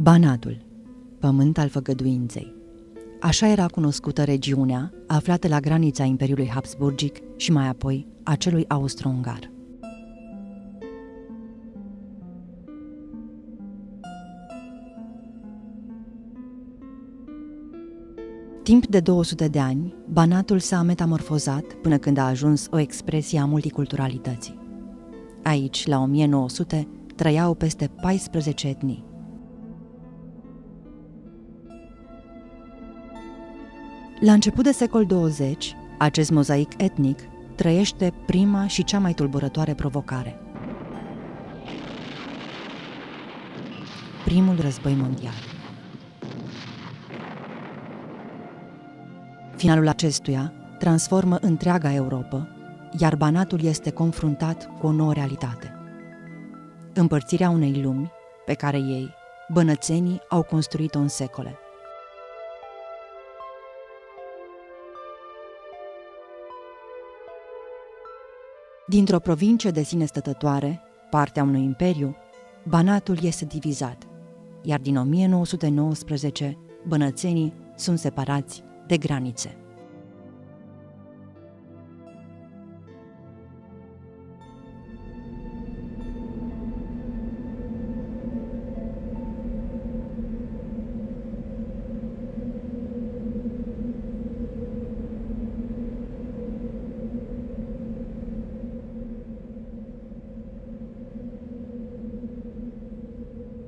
Banatul, pământ al făgăduinței. Așa era cunoscută regiunea, aflată la granița Imperiului Habsburgic și mai apoi a celui austro-ungar. Timp de 200 de ani, Banatul s-a metamorfozat până când a ajuns o expresie a multiculturalității. Aici, la 1900, trăiau peste 14 etnii. La început de secol 20, acest mozaic etnic trăiește prima și cea mai tulburătoare provocare. Primul război mondial. Finalul acestuia transformă întreaga Europă, iar Banatul este confruntat cu o nouă realitate. Împărțirea unei lumi pe care ei, bănățenii, au construit-o în secole. Dintr-o provincie de sine stătătoare, partea unui imperiu, Banatul este divizat, iar din 1919, bănățenii sunt separați de granițe.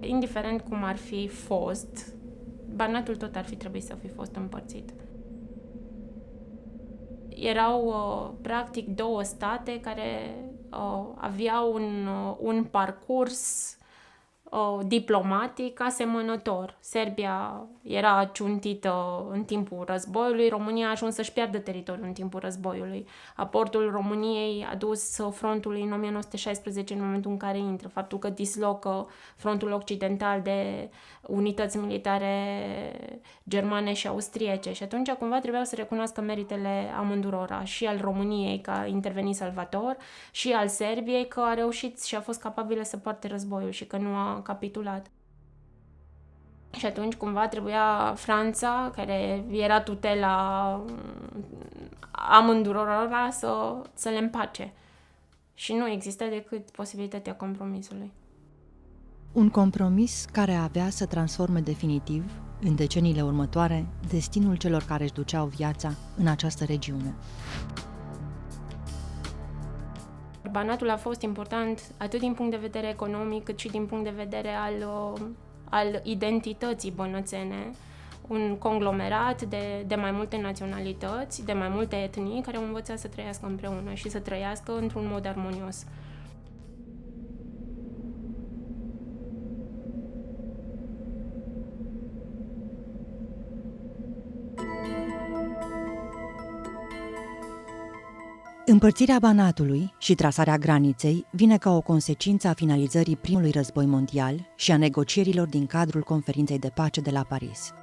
Indiferent cum ar fi fost, Banatul tot ar fi trebuit să fi fost împărțit. Erau practic două state care aveau un parcurs diplomatic asemănător. Serbia era ciuntită în timpul războiului, România a ajuns să-și piardă teritoriul în timpul războiului. Aportul României a dus frontului în 1916, în momentul în care intră. Faptul că dislocă frontul occidental de unități militare germane și austriece. Și atunci cumva trebuiau să recunoască meritele amândurora, și al României că a intervenit salvator, și al Serbiei că a reușit și a fost capabilă să poarte războiul și că nu a capitulat. Și atunci cumva trebuia Franța, care era tutela amândurora, să le împace. Și nu exista decât posibilitatea compromisului. Un compromis care avea să transforme definitiv, în deceniile următoare, destinul celor care își duceau viața în această regiune. Banatul a fost important atât din punct de vedere economic, cât și din punct de vedere al identității bănățene. Un conglomerat de mai multe naționalități, de mai multe etnii, care au învățat să trăiască împreună și să trăiască într-un mod armonios. Împărțirea Banatului și trasarea graniței vine ca o consecință a finalizării primului război mondial și a negocierilor din cadrul Conferinței de Pace de la Paris.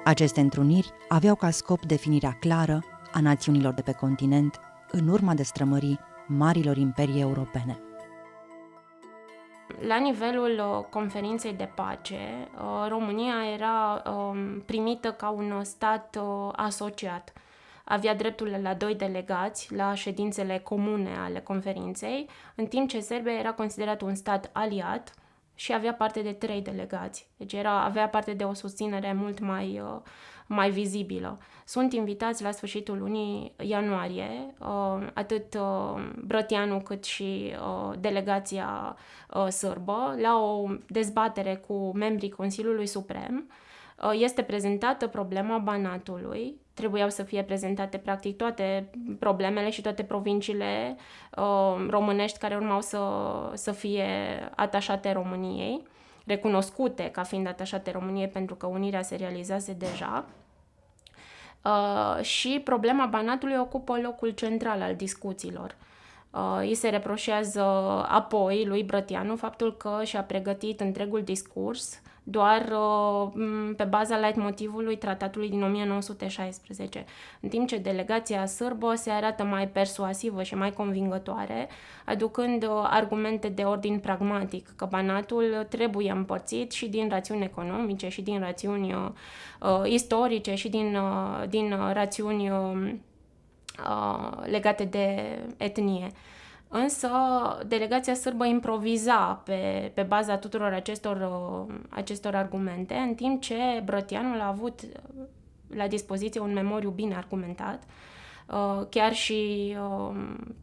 Aceste întruniri aveau ca scop definirea clară a națiunilor de pe continent în urma destrămării marilor imperii europene. La nivelul conferinței de pace, România era primită ca un stat asociat. Avea dreptul la 2 delegați la ședințele comune ale conferinței, în timp ce Serbia era considerat un stat aliat și avea parte de 3 delegați. Deci avea parte de o susținere mult mai vizibilă. Sunt invitați la sfârșitul lunii ianuarie, atât Brătianu cât și delegația sârbă, la o dezbatere cu membrii Consiliului Suprem. Este prezentată problema Banatului. Trebuiau să fie prezentate practic toate problemele și toate provinciile românești care urmau să fie atașate României, recunoscute ca fiind atașate României pentru că unirea se realizase deja. Și problema Banatului ocupă locul central al discuțiilor. Îi se reproșează apoi lui Brătianu faptul că și-a pregătit întregul discurs doar pe baza leitmotivului tratatului din 1916, în timp ce delegația sârbă se arată mai persuasivă și mai convingătoare, aducând argumente de ordin pragmatic, că Banatul trebuie împărțit și din rațiuni economice, și din rațiuni istorice, și din rațiuni legate de etnie. Însă delegația sârbă improviza pe baza tuturor acestor argumente, în timp ce Brătianul a avut la dispoziție un memoriu bine argumentat. Chiar și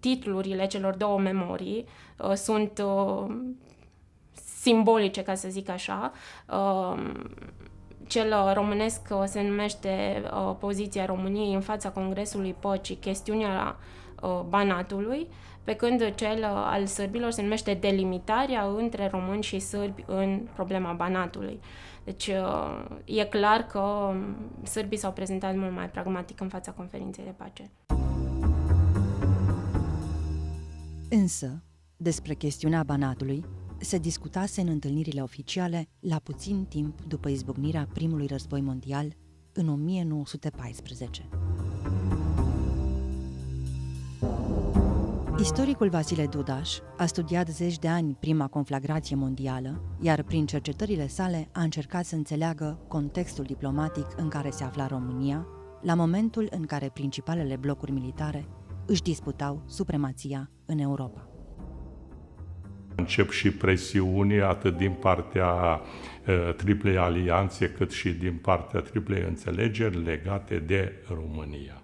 titlurile celor două memorii sunt simbolice, ca să zic așa. Cel românesc se numește Poziția României în fața Congresului Păcii, chestiunea Banatului, pe când cel al sârbilor se numește Delimitarea între români și sârbi în problema Banatului. Deci e clar că sârbii s-au prezentat mult mai pragmatic în fața conferinței de pace. Însă, despre chestiunea Banatului se discutase în întâlnirile oficiale la puțin timp după izbucnirea primului război mondial în 1914. Istoricul Vasile Dudaș a studiat zeci de ani prima conflagrație mondială, iar prin cercetările sale a încercat să înțeleagă contextul diplomatic în care se afla România, la momentul în care principalele blocuri militare își disputau supremația în Europa. Încep și presiuni atât din partea Triplei Alianțe, cât și din partea Triplei Înțelegeri legate de România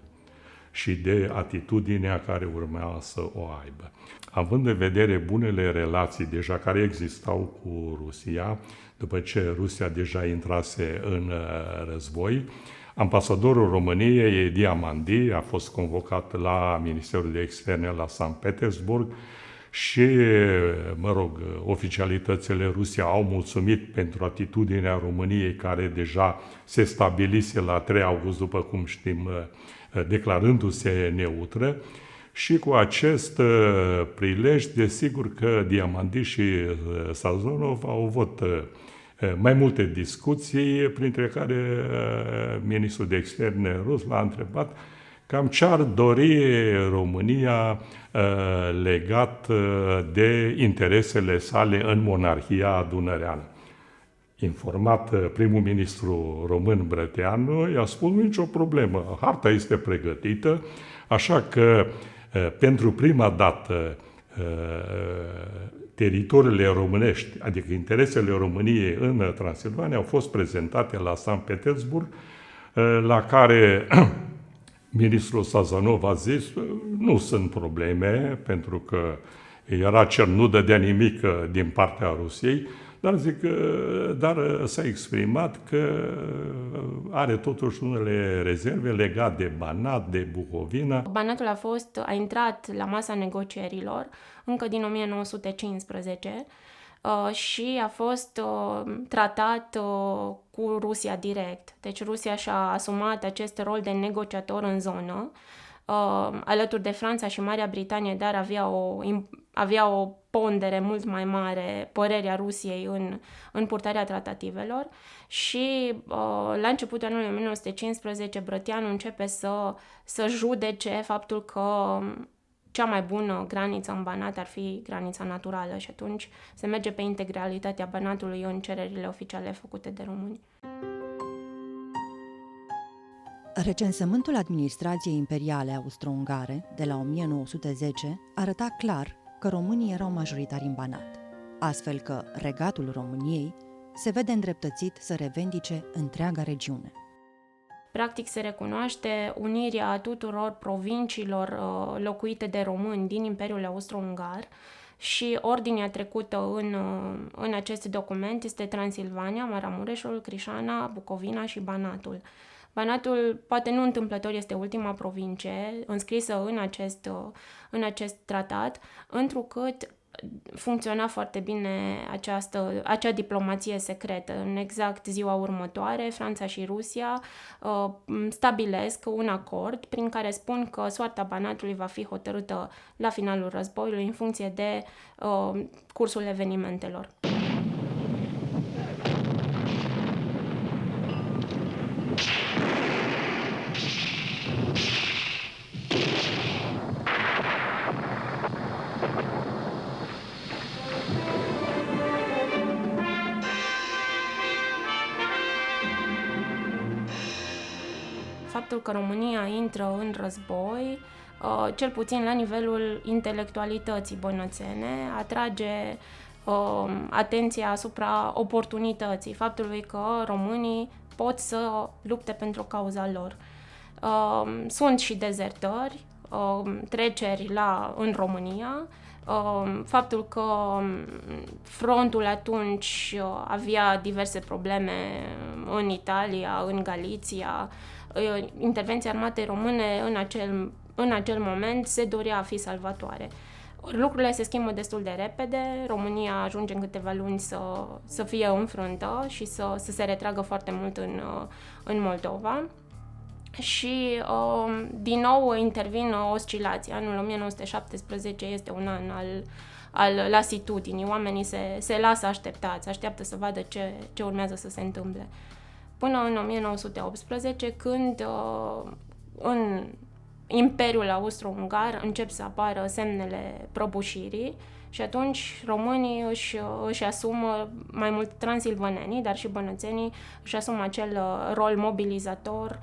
și de atitudinea care urmea să o aibă. Având în vedere bunele relații deja care existau cu Rusia, după ce Rusia deja intrase în război, ambasadorul României, Diamandi, a fost convocat la Ministerul de Externe la Sankt Petersburg și, oficialitățile Rusiei au mulțumit pentru atitudinea României, care deja se stabilise la 3 august, după cum știm, declarându-se neutră. Și cu acest prilej, desigur că Diamandi și Sazonov au avut mai multe discuții, printre care ministrul de externe rus l-a întrebat cam ce ar dori România legat de interesele sale în monarhia dunăreană. Informat primul ministru român Brătianu, i-a spus nicio problemă, harta este pregătită, așa că pentru prima dată teritoriile românești, adică interesele României în Transilvania, au fost prezentate la Sankt Petersburg, la care ministrul Sazonov a zis, nu sunt probleme, pentru că era cer, nu dădea nimic din partea Rusiei, dar s-a exprimat că are totuși unele rezerve legate de Banat, de Bucovina. Banatul a intrat la masa negocierilor încă din 1915 și a fost tratat cu Rusia direct. Deci Rusia și-a asumat acest rol de negociator în zonă, alături de Franța și Marea Britanie, dar avea o pondere mult mai mare, părerea Rusiei în purtarea tratativelor și la începutul anului 1915 Brătianu începe să judece faptul că cea mai bună graniță în Banat ar fi granița naturală și atunci se merge pe integralitatea Banatului în cererile oficiale făcute de români. Recensământul administrației imperiale austro-ungare de la 1910 arăta clar că românii erau majoritari în Banat, astfel că regatul României se vede îndreptățit să revendice întreaga regiune. Practic se recunoaște unirea tuturor provinciilor locuite de români din Imperiul Austro-Ungar și ordinea trecută în acest document este Transilvania, Maramureșul, Crișana, Bucovina și Banatul. Banatul, poate nu întâmplător, este ultima provincie înscrisă în acest tratat, întrucât funcționa foarte bine acea diplomație secretă. În exact ziua următoare, Franța și Rusia stabilesc un acord prin care spun că soarta Banatului va fi hotărâtă la finalul războiului în funcție de cursul evenimentelor. Faptul că România intră în război, cel puțin la nivelul intelectualității bănățene, atrage atenția asupra oportunității, faptului că românii pot să lupte pentru cauza lor. Sunt și dezertări, treceri în România, faptul că frontul atunci avea diverse probleme în Italia, în Galiția, intervenția armatei române în acel moment se dorea a fi salvatoare. Lucrurile se schimbă destul de repede, România ajunge în câteva luni să fie înfrântă și să se retragă foarte mult în Moldova. Și din nou intervin oscilații. Anul 1917 este un an al lasitudinii. Oamenii se lasă așteptați, așteaptă să vadă ce urmează să se întâmple. Până în 1918, când în Imperiul Austro-Ungar încep să apară semnele prăbușirii și atunci românii își asumă, mai mult transilvanenii, dar și bănățenii, își asumă acel rol mobilizator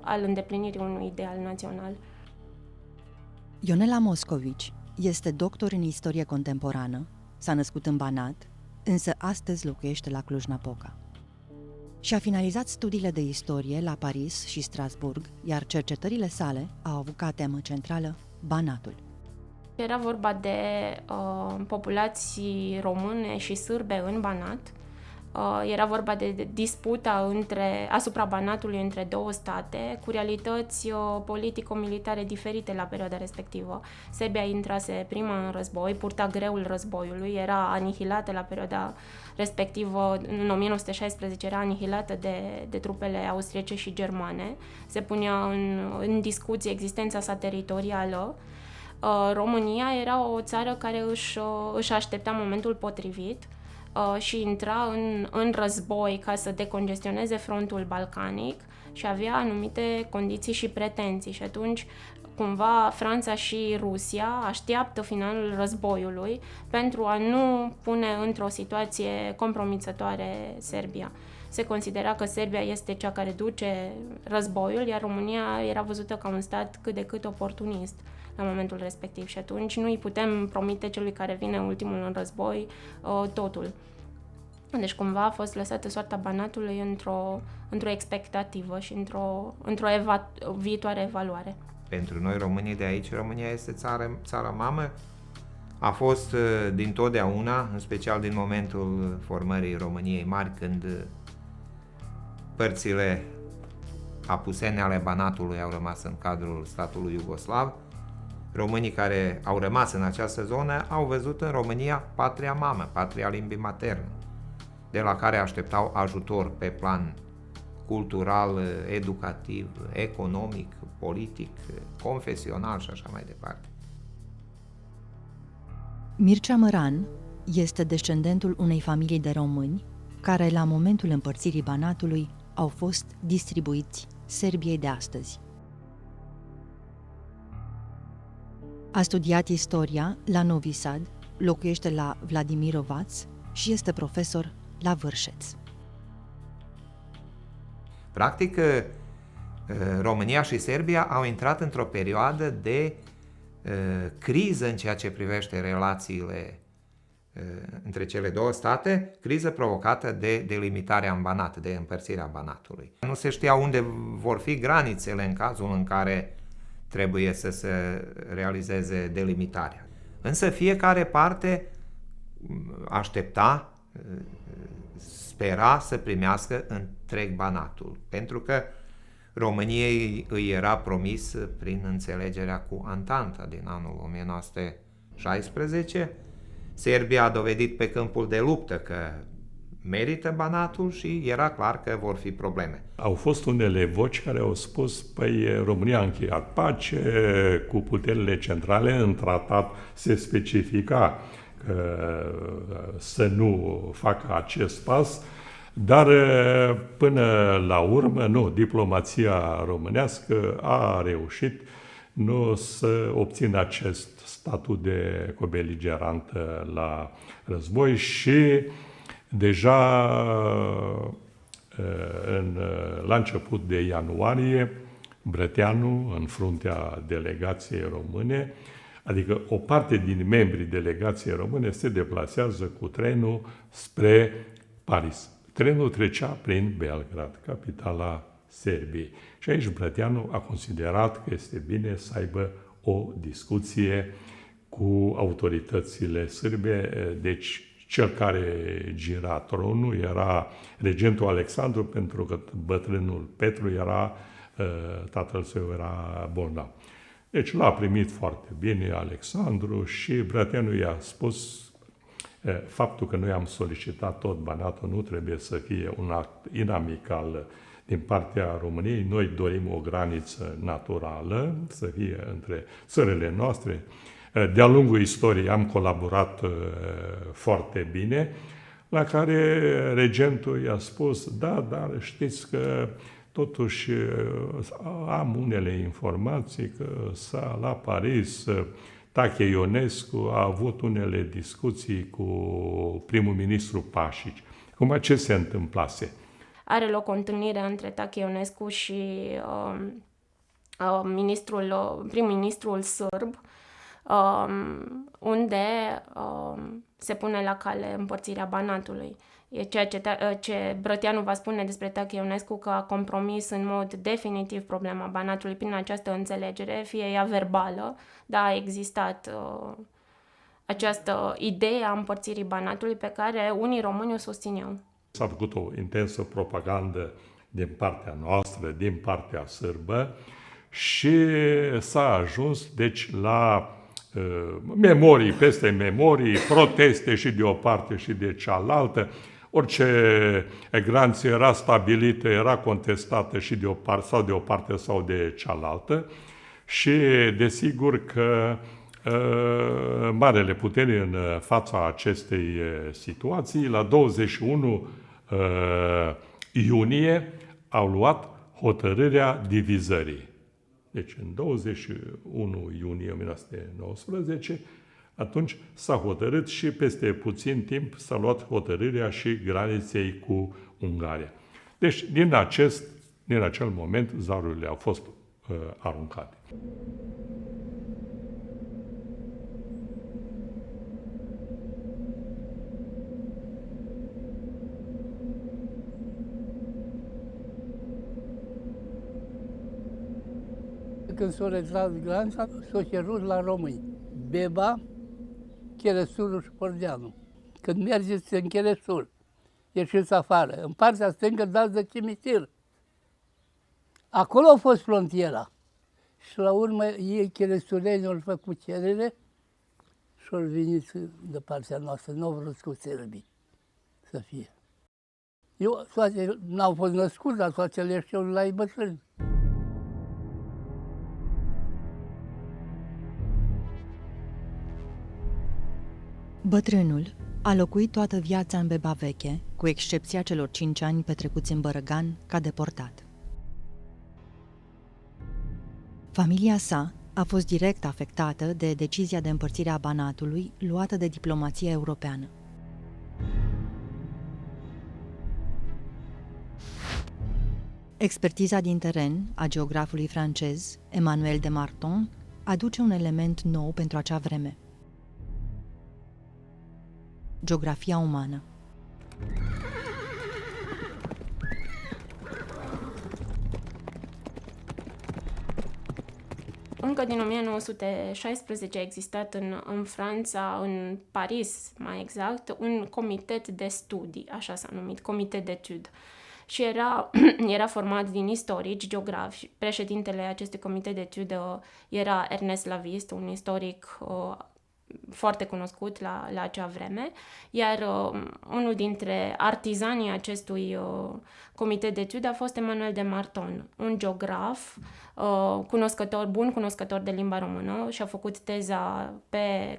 al îndeplinirii unui ideal național. Ionela Moscovici este doctor în istorie contemporană, s-a născut în Banat, însă astăzi locuiește la Cluj-Napoca. Și-a finalizat studiile de istorie la Paris și Strasburg, iar cercetările sale au avut ca temă centrală Banatul. Era vorba de populații române și sârbe în Banat. Era vorba de disputa asupra Banatului între două state, cu realități politico-militare diferite la perioada respectivă. Serbia intrase prima în război, purta greul războiului, era anihilată la perioada respectivă, în 1916 era anihilată de trupele austriece și germane. Se punea în discuție existența sa teritorială. România era o țară care își aștepta momentul potrivit și intra în război ca să decongestioneze frontul balcanic și avea anumite condiții și pretenții. Și atunci, cumva, Franța și Rusia așteaptă finalul războiului pentru a nu pune într-o situație compromițătoare Serbia. Se considera că Serbia este cea care duce războiul, iar România era văzută ca un stat cât de cât oportunist la momentul respectiv și atunci nu îi putem promite celui care vine ultimul în război totul. Deci cumva a fost lăsată soarta Banatului într-o expectativă și într-o viitoare evaluare. Pentru noi românii de aici, România este țara mamă. A fost dintotdeauna, în special din momentul formării României Mari, când părțile apusene ale Banatului au rămas în cadrul statului iugoslav. Românii care au rămas în această zonă au văzut în România patria mamă, patria limbii materne, de la care așteptau ajutor pe plan cultural, educativ, economic, politic, confesional și așa mai departe. Mircea Măran este descendentul unei familii de români care, la momentul împărțirii Banatului, au fost distribuiți Serbiei de astăzi. A studiat istoria la Novi Sad, locuiește la Vladimirovac și este profesor la Vârșeț. Practic, România și Serbia au intrat într-o perioadă de criză în ceea ce privește relațiile între cele două state, criză provocată de delimitarea în Banat, de împărțirea Banatului. Nu se știa unde vor fi granițele în cazul în care trebuie să se realizeze delimitarea. Însă fiecare parte aștepta, spera să primească întreg Banatul, pentru că României îi era promis prin înțelegerea cu Antanta din anul 16. Serbia a dovedit pe câmpul de luptă că merită Banatul și era clar că vor fi probleme. Au fost unele voci care au spus, păi România a încheiat pace cu puterile centrale, în tratat se specifica să nu facă acest pas, dar până la urmă, nu, diplomația românească a reușit nu să obțină acest statut de cobeligerant la război și deja la început de ianuarie, Brăteanu, în fruntea delegației române, adică o parte din membrii delegației române se deplasează cu trenul spre Paris. Trenul trecea prin Belgrad, capitala Serbiei. Și aici Brăteanu a considerat că este bine să aibă o discuție cu autoritățile sârbe, deci cel care gira tronul era regentul Alexandru, pentru că bătrânul Petru tatăl său era bolnav. Deci l-a primit foarte bine Alexandru și Brăteanu i-a spus faptul că noi am solicitat tot Banatul nu trebuie să fie un act inamical din partea României. Noi dorim o graniță naturală, să fie între țările noastre. De-a lungul istoriei am colaborat foarte bine, la care regentul i-a spus, da, dar știți că totuși am unele informații că la Paris Tache Ionescu a avut unele discuții cu primul ministru Pașic. Cum ce se întâmplase? Are loc o întâlnire între Tache Ionescu și prim-ministrul sârb, unde se pune la cale împărțirea Banatului. E ceea ce Brăteanu va spune despre Tache Ionescu, că a compromis în mod definitiv problema Banatului prin această înțelegere, fie ea verbală, dar a existat această idee a împărțirii Banatului pe care unii români o susțineau. S-a făcut o intensă propagandă din partea noastră, din partea sârbă și s-a ajuns deci la memorii peste memorii, proteste și de o parte și de cealaltă. Orice granție era stabilită, era contestată și de o parte sau de cealaltă și desigur că marele putere în fața acestei situații, la 21 iunie au luat hotărârea divizării. Deci în 21 iunie 1919, atunci s-a hotărât și peste puțin timp s-a luat hotărârea și graniței cu Ungaria. Deci din acel moment zarurile au fost aruncate. Când s-a retras granița, s-a cerut la români. Beba, Cheresurul și Pordeanu. Când mergeți în Cheresur, ieșiți afară. În partea stângă dați de cimitir. Acolo a fost frontiera. Și la urmă ei, cheresurenii, au făcut cerere și au venit de partea noastră. Nu au vrut cu sârbii să fie. Toate n-au fost născuți, dar toate le știu la ei bătrâni. Bătrânul a locuit toată viața în Beba Veche, cu excepția celor 5 ani petrecuți în Bărăgan ca deportat. Familia sa a fost direct afectată de decizia de împărțire a Banatului luată de diplomația europeană. Expertiza din teren a geografului francez Emmanuel de Marton aduce un element nou pentru acea vreme: geografia umană. Încă din 1916 a existat în Franța, în Paris mai exact, un comitet de studii, așa s-a numit, comitet d'études. Și era format din istorici, geografi. Președintele acestui comitet d'études era Ernest Laviste, un istoric foarte cunoscut la acea vreme, iar unul dintre artizanii acestui comitet de etude a fost Emanuel de Marton, un geograf bun cunoscător de limba română, și a făcut teza pe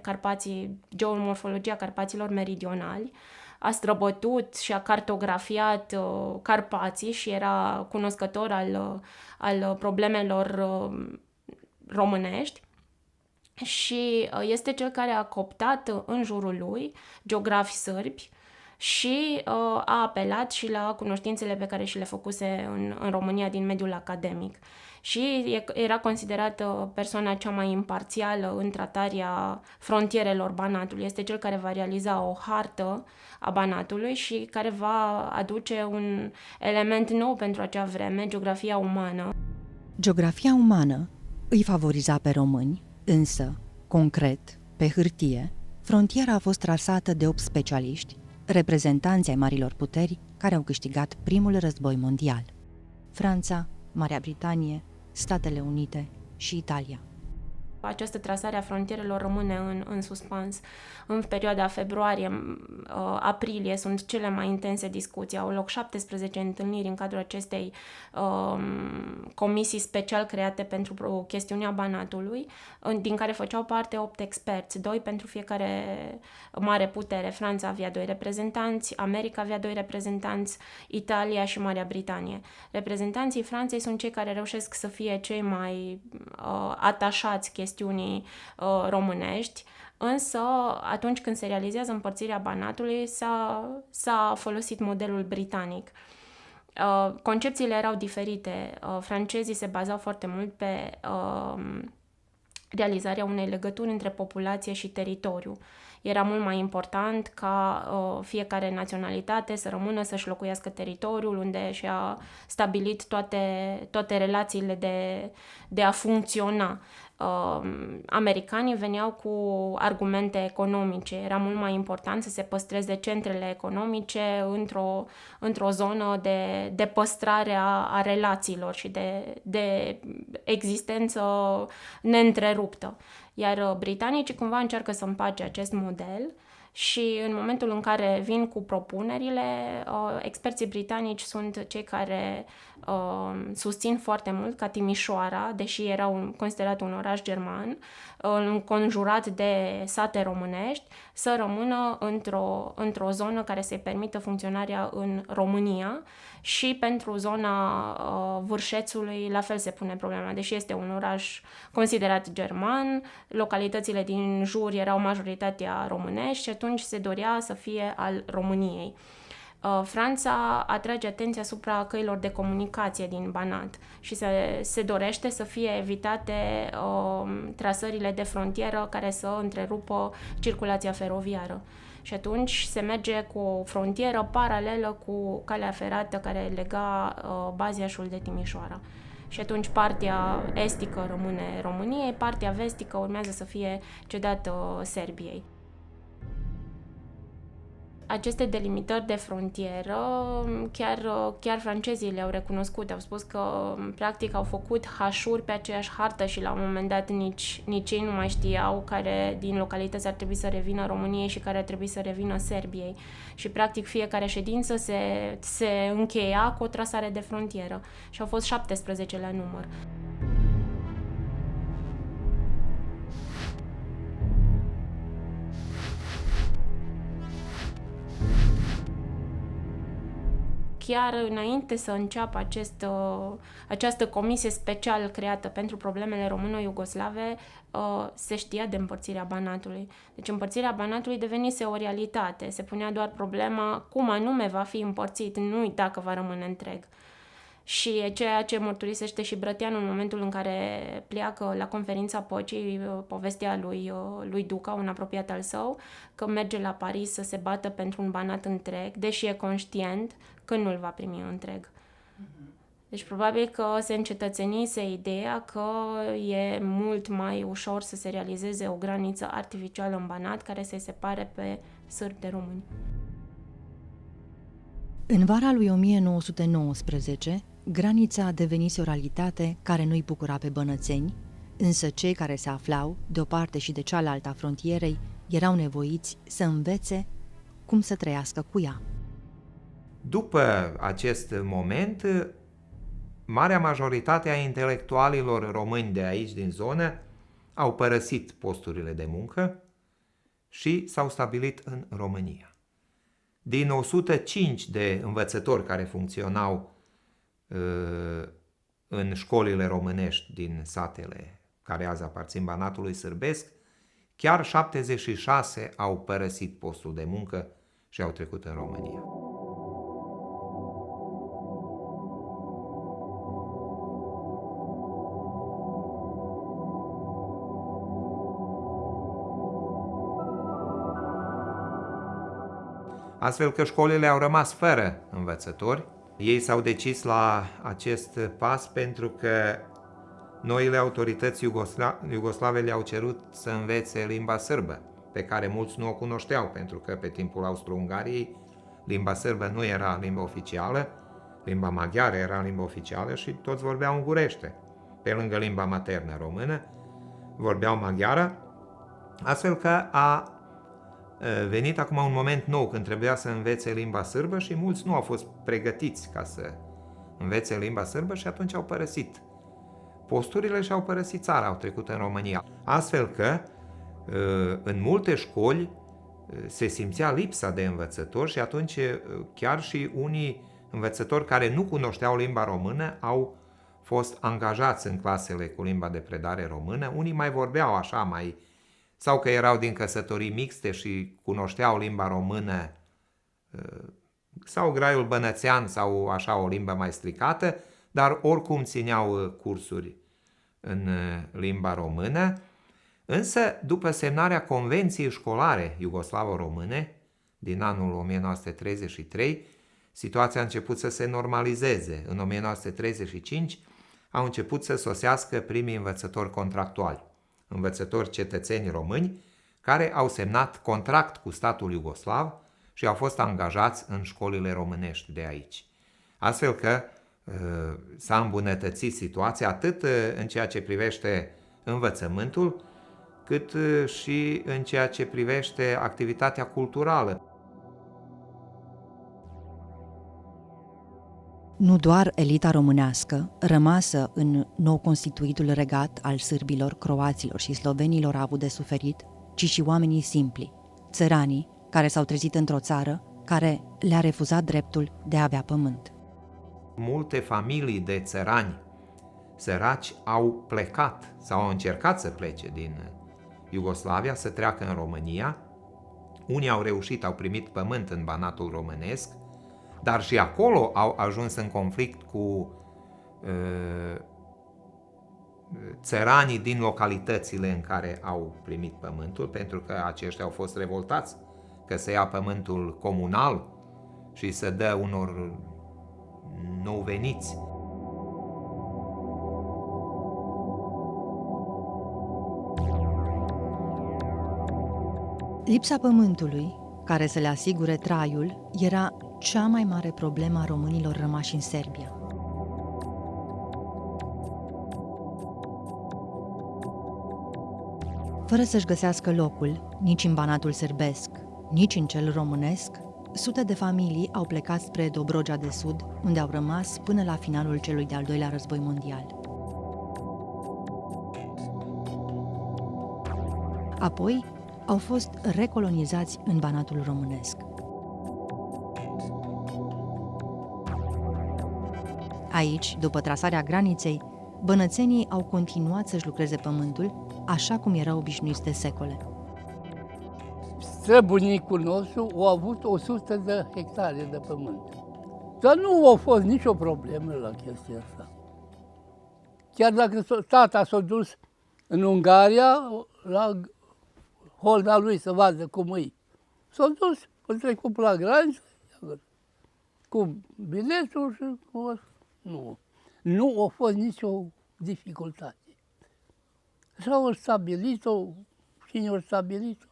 geomorfologia Carpaților meridionali, a străbătut și a cartografiat Carpații și era cunoscător al problemelor românești. Și este cel care a cooptat în jurul lui geografi sârbi și a apelat și la cunoștințele pe care și le făcuse în România din mediul academic. Și era considerată persoana cea mai imparțială în tratarea frontierelor Banatului. Este cel care va realiza o hartă a Banatului și care va aduce un element nou pentru acea vreme, geografia umană. Geografia umană îi favoriza pe români, însă, concret, pe hârtie, frontiera a fost trasată de 8 specialiști, reprezentanți ai marilor puteri care au câștigat primul război mondial: Franța, Marea Britanie, Statele Unite și Italia. Această trasare a frontierelor rămâne în suspans. În perioada februarie-aprilie sunt cele mai intense discuții. Au loc 17 întâlniri în cadrul acestei comisii special create pentru chestiunea Banatului, din care făceau parte 8 experți, 2 pentru fiecare mare putere. Franța avea 2 reprezentanți, America avea 2 reprezentanți, Italia și Marea Britanie. Reprezentanții Franței sunt cei care reușesc să fie cei mai atașați chestiunii românești, însă atunci când se realizează împărțirea Banatului s-a folosit modelul britanic. Concepțiile erau diferite. Francezii se bazau foarte mult pe realizarea unei legături între populație și teritoriu. Era mult mai important ca fiecare naționalitate să rămână să-și locuiască teritoriul unde și-a stabilit toate relațiile de a funcționa. Americanii veneau cu argumente economice. Era mult mai important să se păstreze centrele economice într-o zonă de păstrare a relațiilor și de existență neîntreruptă. Iar britanicii cumva încearcă să împace acest model și în momentul în care vin cu propunerile, experții britanici sunt cei care susțin foarte mult ca Timișoara, deși era considerat un oraș german, înconjurat de sate românești, să rămână într-o zonă care să-i permită funcționarea în România, și pentru zona Vârșețului la fel se pune problema, deși este un oraș considerat german, localitățile din jur erau majoritatea românești și atunci se dorea să fie al României. Franța atrage atenția asupra căilor de comunicație din Banat și se dorește să fie evitate trasările de frontieră care să întrerupă circulația feroviară. Și atunci se merge cu o frontieră paralelă cu calea ferată care lega Baziașul de Timișoara. Și atunci partea estică rămâne României, partea vestică urmează să fie cedată Serbiei. Aceste delimitări de frontieră, chiar francezii le-au recunoscut, au spus că practic au făcut hașuri pe aceeași hartă și la un moment dat nici ei nu mai știau care din localități ar trebui să revină României și care ar trebui să revină Serbiei. Și practic fiecare ședință se încheia cu o trasare de frontieră și au fost 17 la număr. Chiar înainte să înceapă această comisie special creată pentru problemele româno-iugoslave, se știa de împărțirea Banatului. Deci împărțirea Banatului devenise o realitate. Se punea doar problema cum anume va fi împărțit, nu dacă va rămâne întreg. Și ceea ce mărturisește și Brătianu în momentul în care pleacă la conferința păcii, povestea lui Duca, un apropiat al său, că merge la Paris să se bată pentru un Banat întreg, deși e conștient că nu-l va primi întreg. Deci probabil că se încetățenise ideea că e mult mai ușor să se realizeze o graniță artificială în Banat care să-i separe pe sârbi de români. În vara lui 1919, granița devenise o realitate care nu-i bucura pe bănățeni, Însă cei care se aflau de o parte și de cealaltă a frontierei erau nevoiți să învețe cum să trăiască cu ea. După acest moment, marea majoritate a intelectualilor români de aici, din zonă, au părăsit posturile de muncă și s-au stabilit în România. Din 105 de învățători care funcționau în școlile românești din satele care azi aparțin Banatului Sârbesc, chiar 76 au părăsit postul de muncă și au trecut în România. Astfel că școlile au rămas fără învățători. Ei s-au decis la acest pas pentru că noile autorități iugoslave le-au cerut să învețe limba sârbă, pe care mulți nu o cunoșteau, pentru că pe timpul Austro-Ungariei limba sârbă nu era limba oficială, limba maghiară era limba oficială și toți vorbeau ungurește. Pe lângă limba maternă română, vorbeau maghiară, astfel că a venit acum un moment nou când trebuia să învețe limba sârbă și mulți nu au fost pregătiți ca să învețe limba sârbă și atunci au părăsit posturile și au părăsit țara, au trecut în România. Astfel că în multe școli se simțea lipsa de învățători și atunci chiar și unii învățători care nu cunoșteau limba română au fost angajați în clasele cu limba de predare română. Unii mai vorbeau așa, sau că erau din căsătorii mixte și cunoșteau limba română sau graiul bănățean sau așa o limbă mai stricată, dar oricum țineau cursuri în limba română. Însă, după semnarea Convenției Școlare Iugoslavo-Române din anul 1933, situația a început să se normalizeze. În 1935 au început să sosească primii învățători contractuali, învățători cetățeni români, care au semnat contract cu statul iugoslav și au fost angajați în școlile românești de aici. Astfel că s-a îmbunătățit situația atât în ceea ce privește învățământul, cât și în ceea ce privește activitatea culturală. Nu doar elita românească, rămasă în nou constituitul regat al sârbilor, croaților și slovenilor a avut de suferit, ci și oamenii simpli, țăranii care s-au trezit într-o țară care le-a refuzat dreptul de a avea pământ. Multe familii de țărani săraci au plecat sau au încercat să plece din Iugoslavia, să treacă în România. Unii au reușit, au primit pământ în Banatul românesc, dar și acolo au ajuns în conflict cu țăranii din localitățile în care au primit pământul, pentru că aceștia au fost revoltați că se ia pământul comunal și se dă unor nou veniți. Lipsa pământului, care să le asigure traiul, era cea mai mare problemă a românilor rămași în Serbia. Fără să-și găsească locul, nici în Banatul sârbesc, nici în cel românesc, sute de familii au plecat spre Dobrogea de Sud, unde au rămas până la finalul celui de-al doilea război mondial. Apoi, au fost recolonizați în Banatul românesc. Aici, după trasarea graniței, bănățenii au continuat să-și lucreze pământul, așa cum erau obișnuiți de secole. Străbunicul nostru a avut 100 de hectare de pământ. Dar nu a fost nicio problemă la chestia asta. Chiar dacă tata s-a dus în Ungaria, la holda lui să vadă cum e. S-a dus, a trecut pe la graniță, cu biletul și cu... Nu a fost nicio dificultate. Și au stabilit-o, cine a stabilit-o?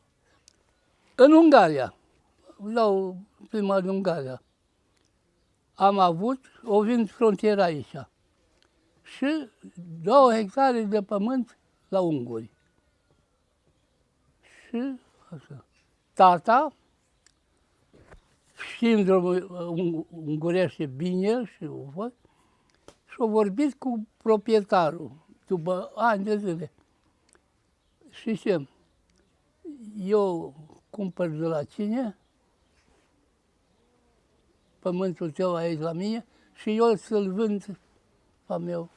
În Ungaria, dau prima în Ungaria, am avut, o vin frontiera aici. Și 2 hectare de pământ la unguri. Și așa. Tata, știind ungurește bine și și-a vorbit cu proprietarul după ani de zile. Și ce? Eu cumpăr de la cine pământul tău aici la mine și eu să-l vând a meu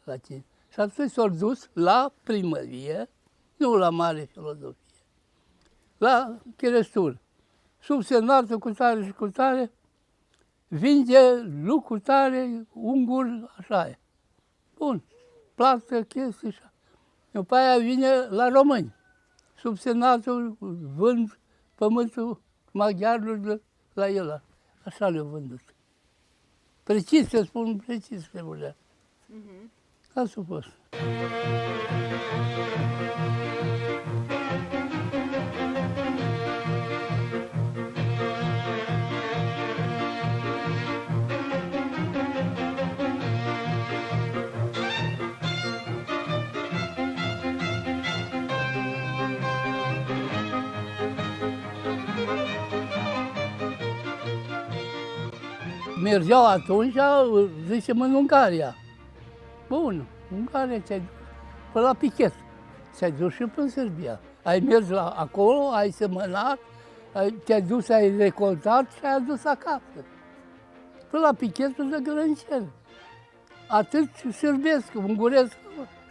la tine. Și atunci s-au dus la primărie, nu la mare filozofie, la cherestur. Subsemnatul cu tare și cu tare vinde lucru tare, ungur, așa e. Bun, plată, chestii așa. După aia vine la români. Subsemnatul vând pământul maghiarilor de la el. Așa le-au vândut. Precis, să spun precis treburile. Asta a fost. Mergeau atunci, zicem, în Ungaria. Bun, Ungaria ți-ai dus până la Pichet. Ți-ai dus și până Serbia. Ai mers acolo, ai semănat, te-ai dus, ai recoltat și ai adus acasă. Până la Pichetul de grăniceri. Atât sârbesc, unguresc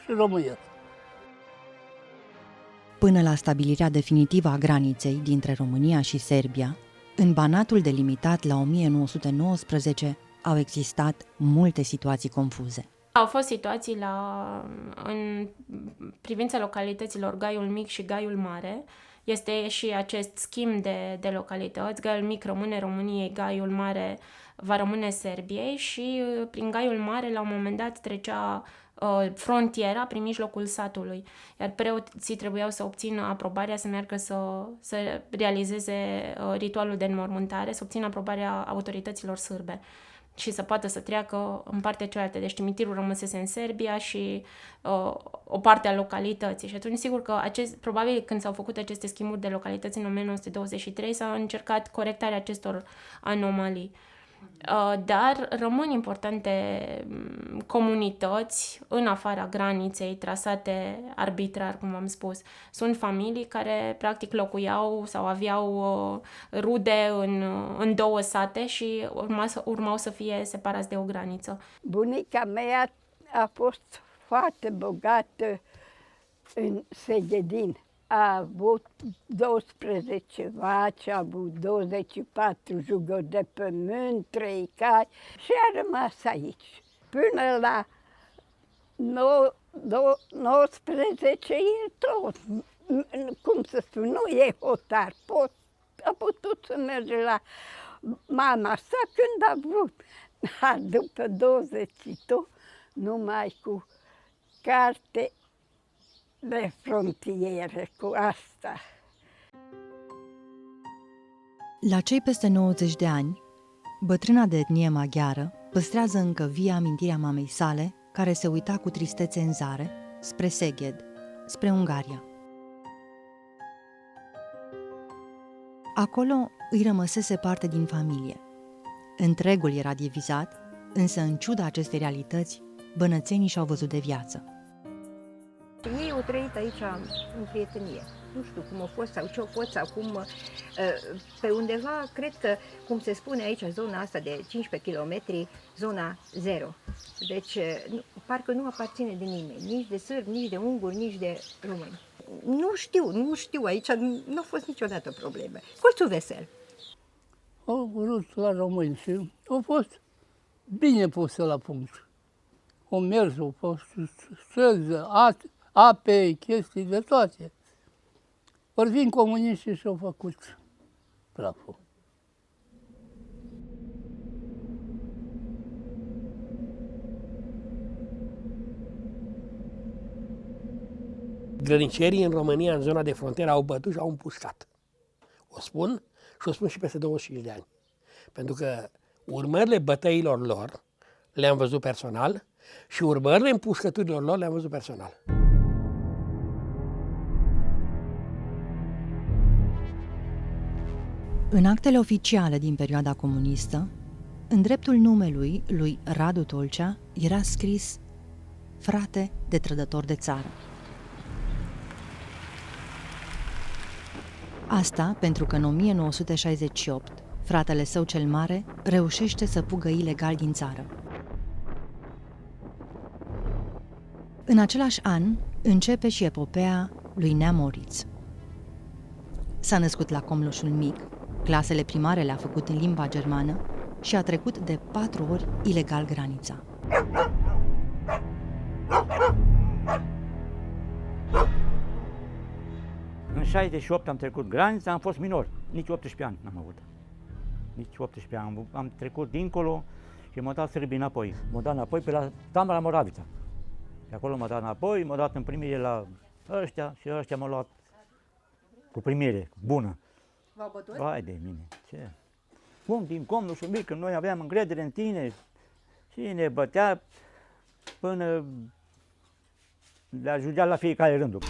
și românesc. Până la stabilirea definitivă a graniței dintre România și Serbia, în Banatul delimitat la 1919 au existat multe situații confuze. Au fost situații în privința localităților Gaiul Mic și Gaiul Mare. Este și acest schimb de localități. Gaiul Mic rămâne României, Gaiul Mare va rămâne Serbiei și prin Gaiul Mare la un moment dat trecea frontiera prin mijlocul satului, iar preoții trebuiau să obțină aprobarea să meargă să realizeze ritualul de înmormântare, să obțină aprobarea autorităților sârbe și să poată să treacă în partea cealaltă. Deci cimitirul rămăsese în Serbia și o parte a localității. Și atunci, sigur că probabil când s-au făcut aceste schimburi de localități în 1923 s-a încercat corectarea acestor anomalii. Dar rămân importante comunități în afara graniței, trasate arbitrar, cum am spus. Sunt familii care practic locuiau sau aveau rude în două sate și urmau să fie separați de o graniță. Bunica mea a fost foarte bogată în Segedin. A avut 12 vaci, a avut 24 juguri de pământ, 3 cai și a rămas aici. Până la 19 e tot, cum să spun, nu e hotar, a putut să merge la mama sa când a vrut. Dar după 22, numai cu carte de frontieră, cu asta. La cei peste 90 de ani, bătrâna de etnie maghiară păstrează încă vie amintirea mamei sale, care se uita cu tristețe în zare spre Szeged, spre Ungaria. Acolo îi rămăsese parte din familie. Întregul era divizat, însă în ciuda acestei realități, bănățenii și-au văzut de viață. Ei au trăit aici în prietenie. Nu știu cum a fost sau ce a fost sau cum. Pe undeva, cred că, cum se spune aici, zona asta de 15 km, zona 0. Deci, parcă nu aparține de nimeni, nici de sârbi, nici de unguri, nici de români. Nu știu, aici nu a fost niciodată probleme. Colțul vesel. Au vrut la români și au fost bine pusă la punct. Au mers, au fost străzi, ape, chestii de toate. Ori vin comuniștii și au făcut praful. Grănicerii în România, în zona de frontieră, au bătut și au împușcat. O spun și o spun și peste 25 de ani. Pentru că urmările bătăilor lor le-am văzut personal și urmările împușcăturilor lor le-am văzut personal. În actele oficiale din perioada comunistă, în dreptul numelui lui Radu Tolcea era scris frate de trădător de țară. Asta pentru că în 1968, fratele său cel mare reușește să fugă ilegal din țară. În același an începe și epopeea lui Nea Moritz. S-a născut la Comloșul Mic, clasele primare le-a făcut în limba germană și a trecut de 4 ori ilegal granița. În 68 am trecut granița, am fost minor, nici 18 ani n-am avut. Nici 18 ani, am trecut dincolo și m-au dat sârbii înapoi. M-au dat înapoi pe la Tamara Moravița. De acolo m-au dat înapoi, m-au dat în primire la ăștia și ăștia m-au luat cu primire bună. V-au bătut? Vai de mine, ce? Cum din Comloșul Mic, când noi aveam încredere în tine și ne bătea până le ajungea la fiecare rândul.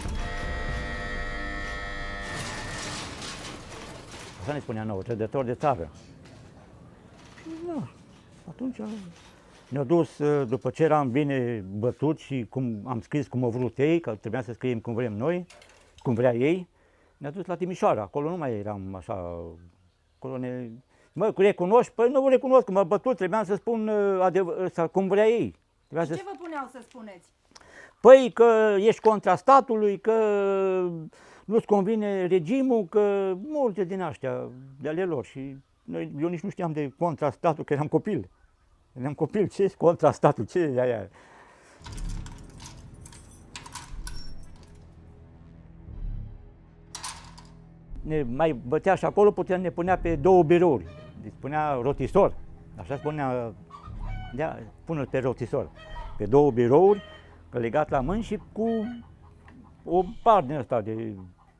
Așa ne spunea nouă, trădător de țară. Și da, atunci ne-au dus, după ce eram bine bătut și cum am scris cum au vrut ei, că trebuia să scriem cum vrem noi, cum vrea ei, ne-a dus la Timișoara. Acolo nu mai eram așa, acolo ne... Mă, recunoști? Păi nu recunosc, că m-a bătut, trebuia să spun cum vrea ei. Și ce vă puneau să spuneți? Păi că ești contra statului, că nu-ți convine regimul, că multe din astea de ale lor. Și eu nici nu știam de contra statul, că eram copil. Eram copil, ce e contra statul, ce e aia? Ne mai bătea și acolo, ne punea pe 2 birouri. Deci spunea rotisor, așa spunea, pune-l pe rotisor. Pe 2 birouri, legat la mâini și cu o par din asta de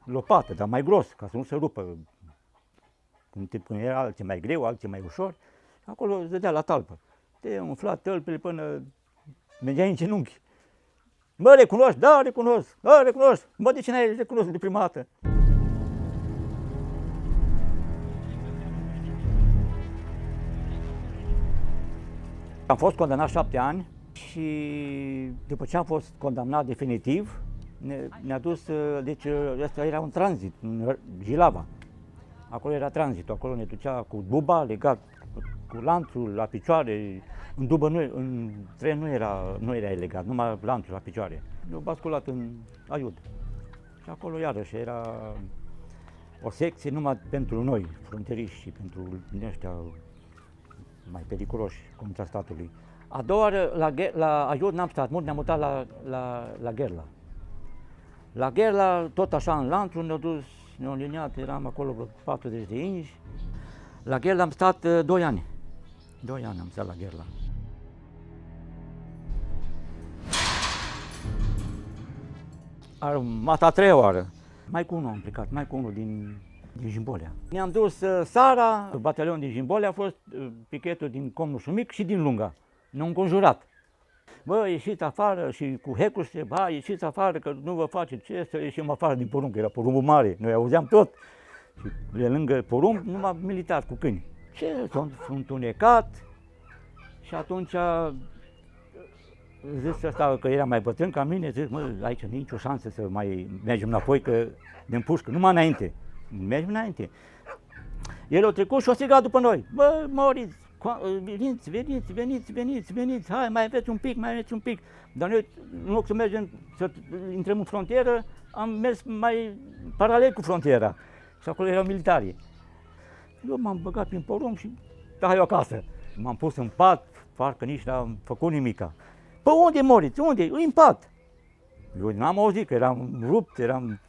lopată, dar mai gros, ca să nu se rupă. Când era alții mai greu, alții mai ușor, acolo îți dădea la talpă. Te umfla tălpile până mergeai în genunchi. Mă, recunoști? Da, recunosc. Da, recunosc. Mă, de ce n-ai recunoscut de prima dată? Am fost condamnat 7 ani și după ce am fost condamnat definitiv, ne-a dus, deci ăsta era un tranzit, în Jilava. Acolo era tranzitul, acolo ne ducea cu buba, legat cu lanțul la picioare. În dubă, în tren nu era legat, numai lanțul la picioare. Ne-au basculat în Aiud. Și acolo iarăși era o secție numai pentru noi, fronteriști și pentru ăștia mai periculoși contra statului. A doua oară la Aiud n-am stat mult, ne-am mutat la Gherla. La Gherla, tot așa în lanțul, ne-au liniat, eram acolo vreo 40 de inși. La Gherla am stat 2 ani. 2 ani am stat la Gherla. Mata a 3-a oară. Mai cu unul am plecat, mai cu unul din Jimbolea. Ne-am dus seara, batalionul din Jimbolea a fost pichetul din Comloșul Mic și din Lunga. Ne-au înconjurat. Bă, ieșiți afară și cu hecuște, ba, ieșiți afară că nu vă faceți ce, să ieșim afară din porumb, că era porumbul mare, noi auzeam tot. Și de lângă porumb, numai militari cu câini. Ce, s-au întunecat și atunci zis ăsta că era mai bătrân ca mine, zis, mă, aici nu e nicio șansă să mai mergem înapoi, că ne împușcă, numai înainte, mergem înainte. El a trecut și a strigat după noi, bă, Moritz, veniți, hai, mai aveți un pic. Dar noi, în loc să mergem, să intrăm în frontieră, am mers mai paralel cu frontiera. Și acolo erau militarii. Eu m-am băgat prin porumb și hai eu acasă. M-am pus în pat, parcă nici n-am făcut nimica. Păi unde, Moritz, unde? E în pat. Eu n-am auzit, că eram rupt, eram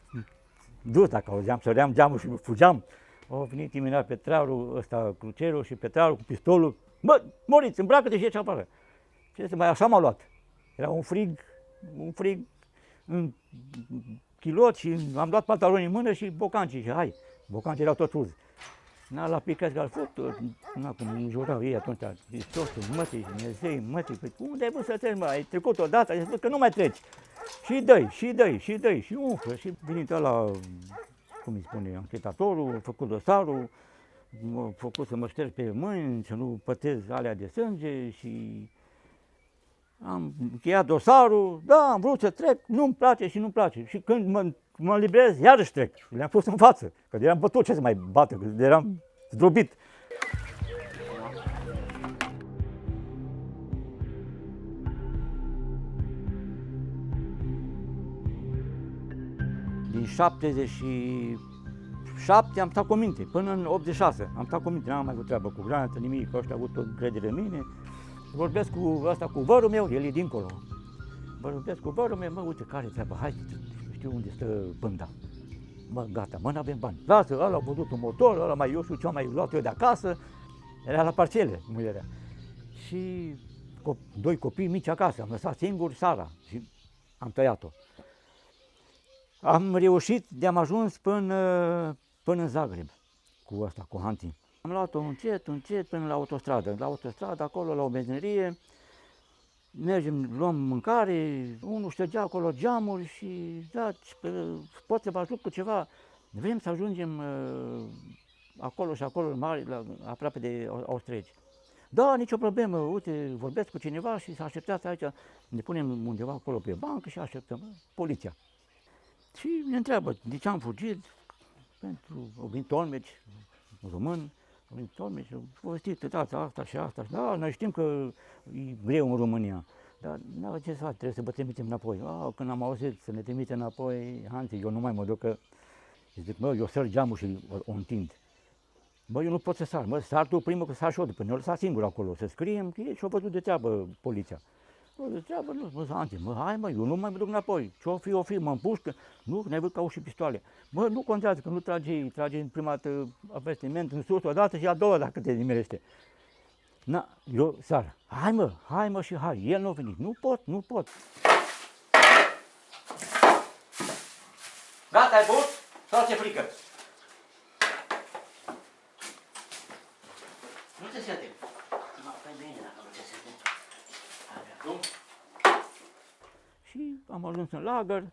dus, dacă auzeam, săream geamul și fugeam. Au venit imediat Petraru, ăsta, crucerul și Petraru cu pistolul. Bă, Moritz, îmbracă-te și ieși afară. Ce să mai așa m-a luat. Era un frig în chilot și am dat pantaloni în mână și bocancii și hai. Bocancii erau tot uzi. La picați că al făcut, cum înjurau ei atunci, Hristosul, mătii, Dumnezei, mătii, păi unde ai vrut să treci, mă? Ai trecut odată, ai spus că nu mai treci. Și dai, și umflă, și venind ăla, cum îi spune, anchetatorul, făcut dosarul, m-a făcut să mă șterg pe mâini, să nu pătez alea de sânge și am încheiat dosarul, da, am vrut să trec, nu-mi place și nu-mi place. Și când mă liberez, iarăși trec. Le-am pus în față, că eram bătut, ce să mai bată, că eram zdrobit. Din 77 am stat cu minte, până în 86 am stat cu minte, n-am mai avut treabă cu graniță, nimic, ăștia au avut o încredere în mine. Vorbesc cu ăsta, cu vărul meu, el e dincolo. Vorbesc cu vărul meu, mă, uite, care treabă, hai, știu unde stă pânda. Mă, gata, mă, n-avem bani. Lasă, ăla a văzut un motor, ăla mai, eu știu ce am mai luat eu de acasă. Era la parcele, muierea. Și doi copii mici acasă, am lăsat singur Sara și am tăiat-o. Am reușit, de-am ajuns până în Zagreb cu ăsta, cu Hunting. Am luat-o încet până la autostradă. La autostradă, acolo, la o benzinărie, mergem, luăm mâncare, unul ștergea acolo geamuri și da, pot să vă ajut cu ceva. Vrem să ajungem acolo și acolo, aproape de austrieci. Da, nicio problemă, uite, vorbesc cu cineva și să așteptați aici, ne punem undeva acolo pe bancă și așteptăm poliția. Și ne întreabă de ce am fugit, au venit tolmeci, român, au venit tolmeci, au povestit asta și asta. Da, noi știm că e greu în România, dar n-avea ce să fac, trebuie să vă trimitem înapoi. Când am auzit să ne trimite înapoi, Hanti, eu nu mai mă duc, că zic, mă, eu sar geamul și o întind. Bă, eu nu pot să sar, mă, sar tu primul, că sar și eu, după ne-o lăsat singur acolo, să scriem, că și-o văzut de treabă poliția. De treabă, nu, mă, Hanti, mă, hai mă, eu nu mai mă duc înapoi, ce-o fi, mă împușcă, nu, ne văd că au și pistoale. Mă, nu contează, că nu trage în prima dată avertiment în sus odată și a doua dacă te nimerește. Na, eu sar, hai mă și hai, el nu a venit, nu pot. Gata, ai băut? Sau ți-e frică? Nu te sete. Păi bine, dacă nu te sete. Și am ajuns în lagăr,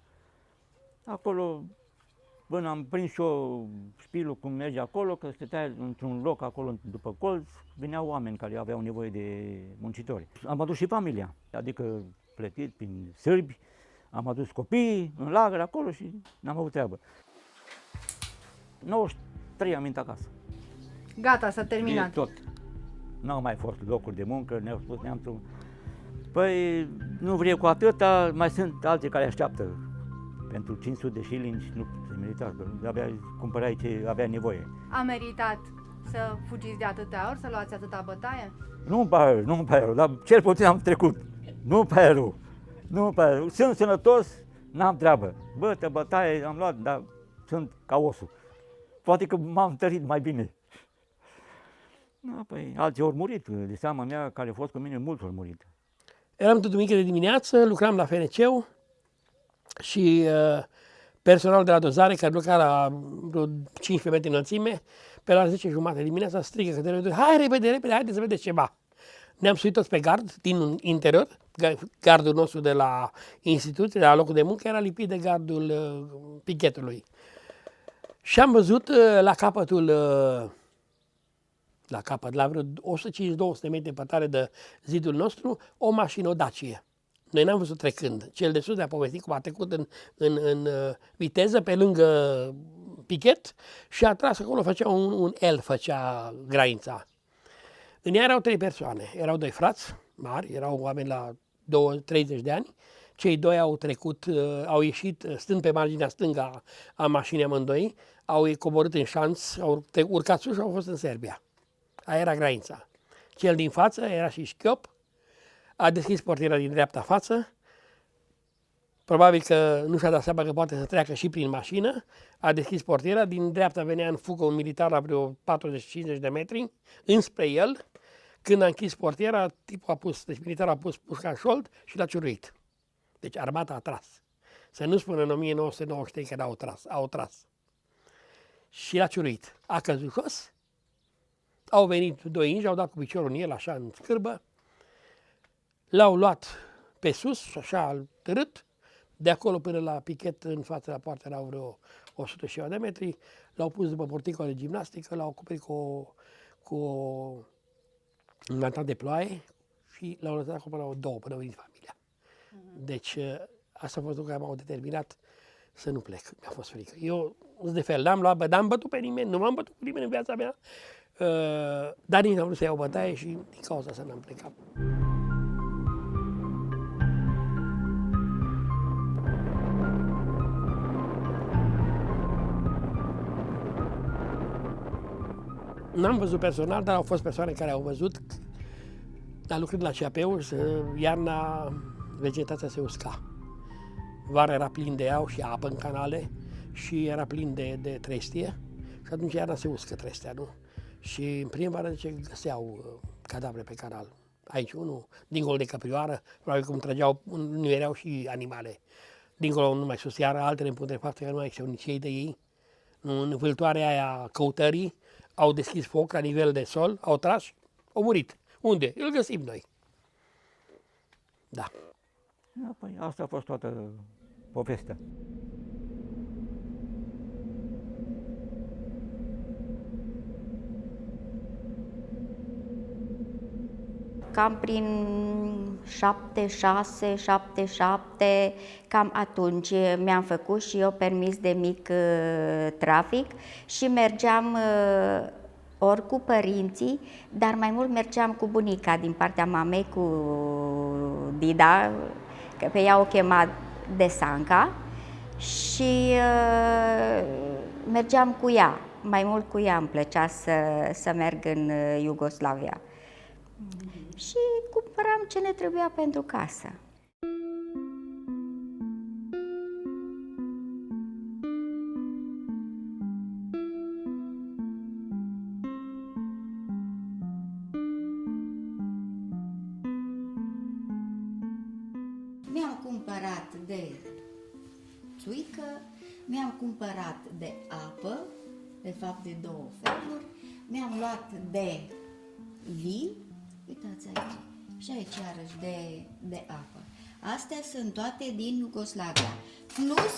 acolo, până am prins și eu șpilul cum merge acolo, că stătea într-un loc acolo după colț, veneau oameni care aveau nevoie de muncitori. Am adus și familia, adică plătit prin sârbi, am adus copiii în lagăr acolo și n-am avut treabă. 93 am venit acasă. Gata, s-a terminat. E tot. N-au mai fost locuri de muncă, ne-au spus neamțul. Păi, nu vrei cu atâta, mai sunt alții care așteaptă. Pentru 500 de shillings nu se merita, că cumpărai ce avea nevoie. A meritat să fugiți de atâtea ori, să luați atâta bătaie? Nu-mi pare rău, dar cel puțin am trecut. Nu-mi pare rău. Sunt sănătos, n-am treabă. Bătaie am luat, dar sunt ca osul. Poate că m-am întărit mai bine. Da, păi, alții au murit, de seama mea, care a fost cu mine, mulți au murit. Eram tot duminică de dimineață, lucram la FNC-ul și personalul de la dozare, care lucra la vreo 15 metri înălțime, pe la 10:30 dimineața strigă către noi, hai repede, haideți să vedeți ceva. Ne-am suit toți pe gard din interior, gardul nostru de la instituție, de la locul de muncă, era lipit de gardul pichetului. Și am văzut la capătul, la vreo 150-200 metri pătare de zidul nostru, o mașină, o Dacia. Noi n-am văzut trecând. Cel de sus ne-a povestit cum a trecut în viteză pe lângă pichet și a tras acolo, făcea un L, făcea granița. În ea erau 3 persoane. Erau 2 frați mari, erau oameni la 30 de ani. Cei 2 au trecut, au ieșit stând pe marginea stângă a mașinii amândoi, au coborât în șanț, au urcat sus și au fost în Serbia. Aia era granița. Cel din față era și șchiop, a deschis portiera din dreapta față, probabil că nu și-a dat seama că poate să treacă și prin mașină, a deschis portiera, din dreapta venea în fugă un militar la vreo 40-50 de metri, înspre el. Când a închis portiera, militarul a pus pușca în șold și l-a ciuruit. Deci armata a tras. Să nu spună în 1993 că au tras. Și l-a ciuruit. A căzut jos, au venit 2 ingi, au dat cu piciorul în el, așa, în scârbă, l-au luat pe sus, așa, târât, De acolo până la pichet, în fața la poartă, erau vreo 100 și ceva de metri. L-au pus după porticul de gimnastică, l-au acoperit cu un mandat de ploaie și l-au lăsat acolo la 2 până a venit familia. Deci asta a fost lucru care m-au determinat să nu plec. Mi-a fost frică. Eu sunt de fel, n-am bătut pe nimeni, nu m-am bătut cu nimeni în viața mea, dar nici n-am vrut să iau bătaie și din cauza asta n-am plecat. N-am văzut personal, dar au fost persoane care au văzut. Dar lucrând la CAP-uri, iarna vegetația se usca. Vara era plin de au și apă în canale și era plin de trestie și atunci iarna se uscă trestea, nu? Și în primăvară găseau cadavre pe canal. Aici unul, dincolo de căprioară, probabil cum trăgeau, nu erau și animale. Dincolo, nu mai sus, iar altele în putrefactă, că nu mai existau nici ei de ei. În vâltoarea aia căutării, au deschis foc la nivel de sol, au tras, au murit. Unde? Îl găsim noi. Da. Da, păi asta a fost toată povestea. Cam prin 76, 77, cam atunci mi-am făcut și eu permis de mic trafic și mergeam ori cu părinții, dar mai mult mergeam cu bunica din partea mamei, cu Dida, că pe ea o chema Desanca, și mergeam cu ea. Mai mult cu ea îmi plăcea să merg în Iugoslavia. Și cumpăram ce ne trebuia pentru casă. Mi-am cumpărat de țuică, mi-am cumpărat de apă, de fapt de 2 feluri, mi-am luat de vin, uitați aici, și aici iarăși de apă. Astea sunt toate din Iugoslavia, plus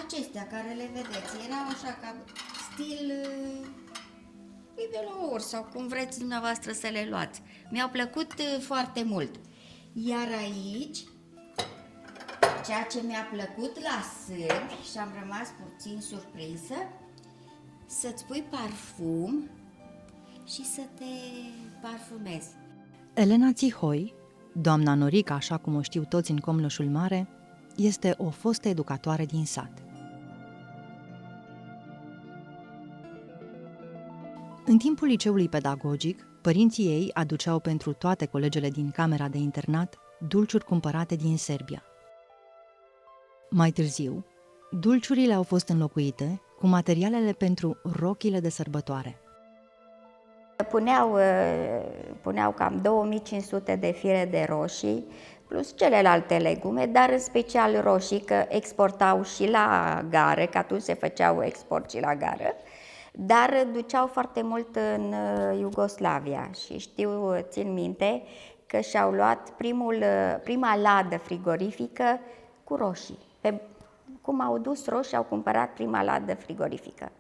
acestea care le vedeți, erau așa ca stil Libelour sau cum vreți dumneavoastră să le luați. Mi-au plăcut foarte mult. Iar aici, ceea ce mi-a plăcut la sârbi și am rămas puțin surprinsă, să-ți pui parfum și să te parfumezi. Elena Țihoi, doamna Norica, așa cum o știu toți în Comlășul Mare, este o fostă educatoare din sat. În timpul liceului pedagogic, părinții ei aduceau pentru toate colegele din camera de internat dulciuri cumpărate din Serbia. Mai târziu, dulciurile au fost înlocuite cu materialele pentru rochile de sărbătoare. Puneau cam 2500 de fire de roșii, plus celelalte legume, dar în special roșii, că exportau și la gară, că atunci se făceau export și la gară, dar duceau foarte mult în Iugoslavia și țin minte că și-au luat prima ladă frigorifică cu roșii. Cum au dus roșii, au cumpărat prima ladă frigorifică,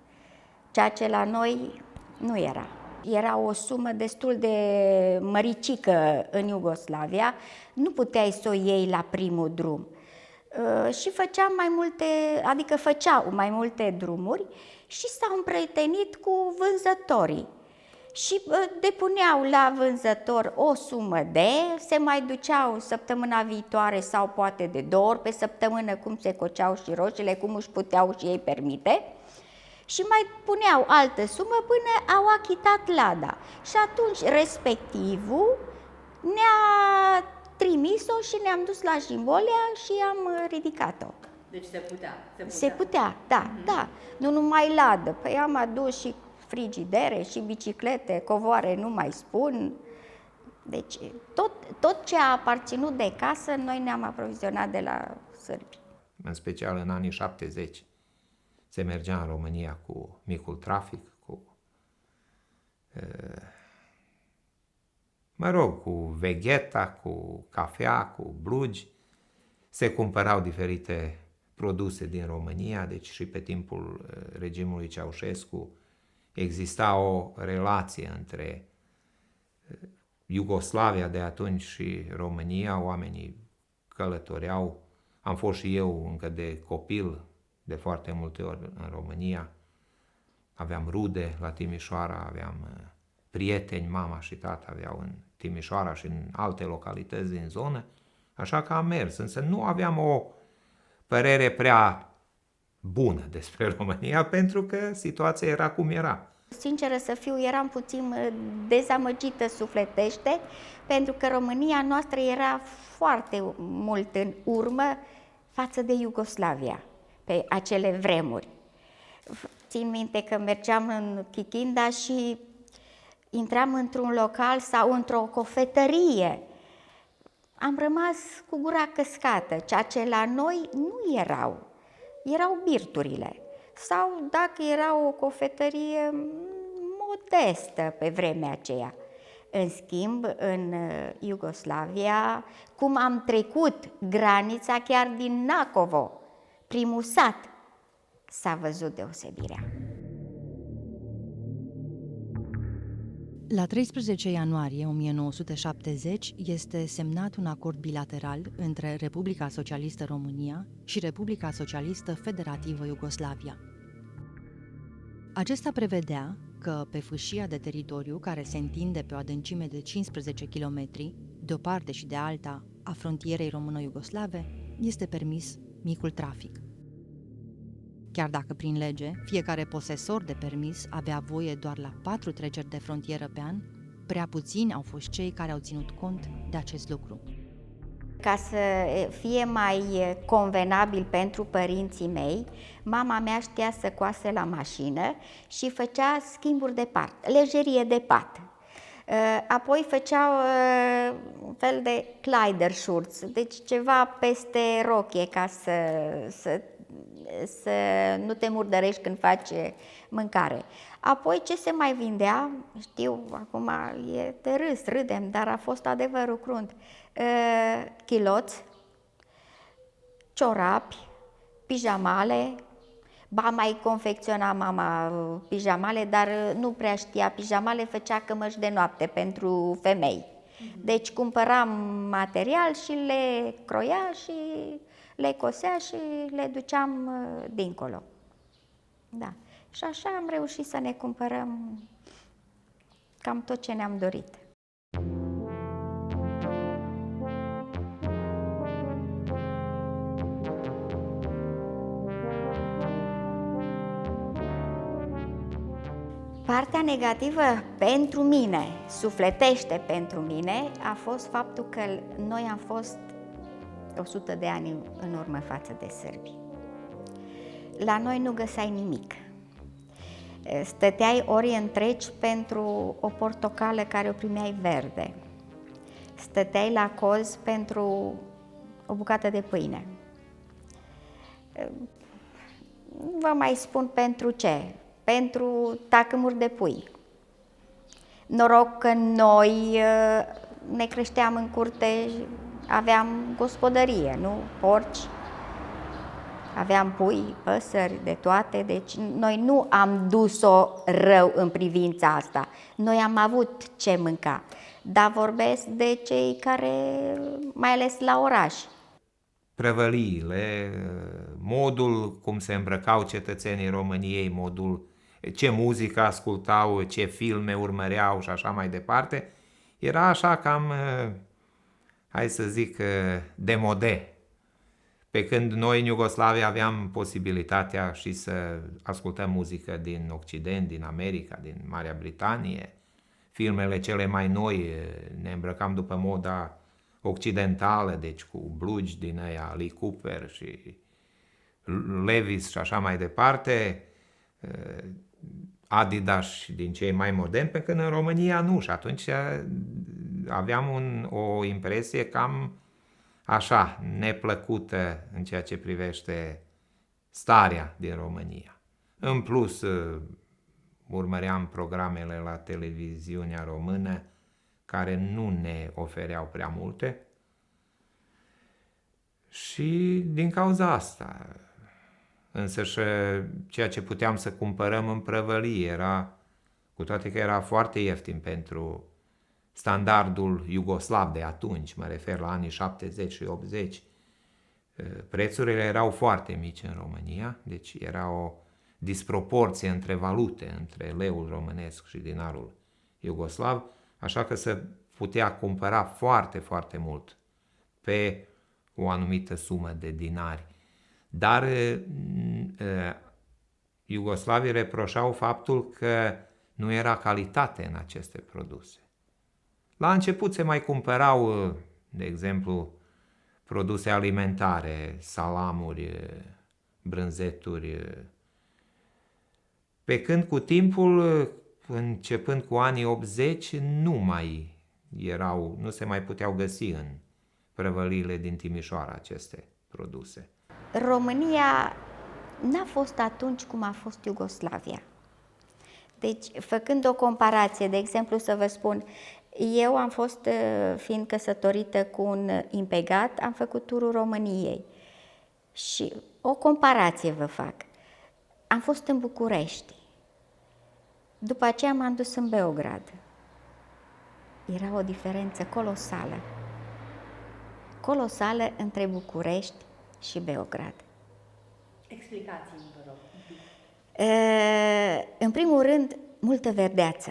ceea ce la noi nu era. Era o sumă destul de măricică în Iugoslavia, nu puteai să o iei la primul drum. Și făceau mai multe drumuri și s-au împrietenit cu vânzătorii. Și depuneau la vânzător o sumă se mai duceau săptămâna viitoare sau poate de 2 ori pe săptămână, cum se coceau și roșiile, cum își puteau și ei permite, și mai puneau altă sumă până au achitat lada. Și atunci respectivul ne-a trimis-o și ne-am dus la Jimbolia și am ridicat-o. Deci se putea. Se putea, da, da. Nu numai ladă, păi am adus și frigidere și biciclete, covoare nu mai spun. Deci tot ce a aparținut de casă, noi ne-am aprovizionat de la sârbi. În special în anii 70 se mergea în România cu micul trafic, cu vegheta, cu cafea, cu blugi. se cumpărau diferite produse din România, deci și pe timpul regimului Ceaușescu exista o relație între Iugoslavia de atunci și România, oamenii călătoreau, am fost și eu încă de copil de foarte multe ori în România, aveam rude la Timișoara, aveam prieteni, mama și tata aveau în Timișoara și în alte localități din zonă, așa că am mers, însă nu aveam o părere prea bună despre România, pentru că situația era cum era. Sinceră să fiu, eram puțin dezamăgită sufletește, pentru că România noastră era foarte mult în urmă față de Iugoslavia, pe acele vremuri. Țin minte că mergeam în Chichinda și intram într-un local sau într-o cofetărie. Am rămas cu gura căscată, ceea ce la noi nu erau. Erau birturile. Sau dacă era o cofetărie modestă pe vremea aceea. În schimb, în Iugoslavia, cum am trecut granița chiar din Nacovo, primul sat, s-a văzut deosebirea. La 13 ianuarie 1970 este semnat un acord bilateral între Republica Socialistă România și Republica Socialistă Federativă Iugoslavia. Acesta prevedea că pe fâșia de teritoriu care se întinde pe o adâncime de 15 km, de o parte și de alta a frontierei româno-iugoslave, este permis micul trafic. Chiar dacă prin lege fiecare posesor de permis avea voie doar la 4 treceri de frontieră pe an, prea puțini au fost cei care au ținut cont de acest lucru. Ca să fie mai convenabil pentru părinții mei, mama mea știa să coase la mașină și făcea schimburi de pat, lejerie de pat. Apoi făceau un fel de Kleiderschurz, deci ceva peste rochie ca să nu te murdărești când faci mâncare. Apoi ce se mai vindea, știu, acum e de râs, râdem, dar a fost adevărul crunt. Chiloți, ciorapi, pijamale, ba mai confecționa mama pijamale, dar nu prea știa pijamale, făcea cămăși de noapte pentru femei. Deci cumpăram material și le croia și le cosea și le duceam dincolo. Da. Și așa am reușit să ne cumpărăm cam tot ce ne-am dorit. Partea negativă pentru mine, sufletește pentru mine, a fost faptul că noi am fost 100 de ani în urmă față de sârbi. La noi nu găseai nimic. Stăteai ori întregi pentru o portocală care o primeai verde. Stăteai la coz pentru o bucată de pâine. Nu vă mai spun pentru ce. Pentru tacâmuri de pui. Noroc că noi ne creșteam în curte, aveam gospodărie, nu? Porci, aveam pui, păsări, de toate, deci noi nu am dus-o rău în privința asta. Noi am avut ce mânca, dar vorbesc de cei care, mai ales la oraș. Prăvăliile, modul cum se îmbrăcau cetățenii României, modul ce muzică ascultau, ce filme urmăreau și așa mai departe, era așa cam, hai să zic, demode. Pe când noi în Iugoslavia aveam posibilitatea și să ascultăm muzică din Occident, din America, din Marea Britanie, filmele cele mai noi, ne îmbrăcam după moda occidentală, deci cu blugi din aia, Lee Cooper și Levi's și așa mai departe, Adidas din cei mai moderni, pe când în România nu. Și atunci aveam o impresie cam așa, neplăcută în ceea ce privește starea din România. În plus, urmăream programele la televiziunea română care nu ne ofereau prea multe Și din cauza asta, însă și ceea ce puteam să cumpărăm în prăvălie era, cu toate că era foarte ieftin pentru standardul iugoslav de atunci, mă refer la anii 70 și 80, prețurile erau foarte mici în România, deci era o disproporție între valute, între leul românesc și dinarul iugoslav, așa că se putea cumpăra foarte, foarte mult pe o anumită sumă de dinari. Dar iugoslavii reproșau faptul că nu era calitate în aceste produse. La început se mai cumpărau, de exemplu, produse alimentare, salamuri, brânzeturi, pe când cu timpul, începând cu anii 80, nu se mai puteau găsi în prăvăliile din Timișoara aceste produse. România n-a fost atunci cum a fost Iugoslavia. Deci, făcând o comparație, de exemplu, să vă spun, eu am fost, fiind căsătorită cu un impegat, am făcut turul României. Și o comparație vă fac. Am fost în București. După aceea m-am dus în Beograd. Era o diferență colosală. Colosală între București și Beograd. Explicați-mi, vă rog. În primul rând, multă verdeață.